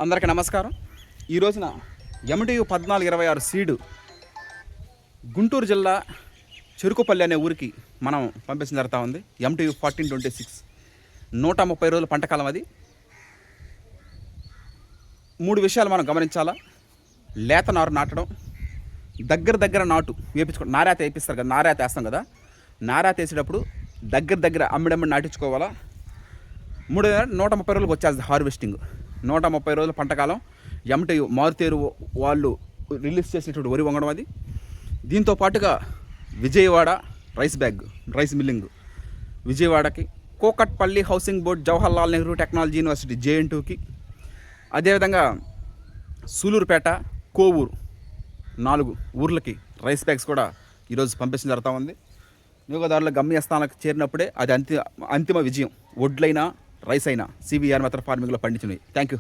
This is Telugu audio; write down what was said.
అందరికీ నమస్కారం. ఈ రోజున MTU 1426 సీడు గుంటూరు జిల్లా చెరుకుపల్లి అనే ఊరికి మనం పంపించడం జరుగుతూ ఉంది. MTU 1426 130 రోజుల పంటకాలం. అది 3 విషయాలు మనం గమనించాలా. లేత నారు నాటడం, దగ్గర నాటు వేపించుకో, నారాత వేపిస్తారు కదా, నారాత వేస్తాం కదా, నారాత వేసేటప్పుడు దగ్గర అమ్మిడమ్మిడి నాటించుకోవాలా. 130 రోజులకు వచ్చేది హార్వెస్టింగ్. 130 రోజుల పంటకాలం MTU మారుతేరు వాళ్ళు రిలీజ్ చేసేటువంటి వరి వంగడం. అది దీంతో పాటుగా విజయవాడ రైస్ మిల్లింగ్, విజయవాడకి, Kukatpally housing board, Jawaharlal Nehru technology university JN2కి, అదేవిధంగా సూలూరుపేట, కోవూరు 4 ఊర్లకి రైస్ బ్యాగ్స్ కూడా ఈరోజు పంపించడం జరుగుతూ ఉంది. వినియోగదారుల గమ్యస్థానాలకు చేరినప్పుడే అది అంతిమ విజయం. వడ్లైనా రైస్ అయినా CVR మెథడ్ ఫార్మింగ్లో పండించినవి. Thank you.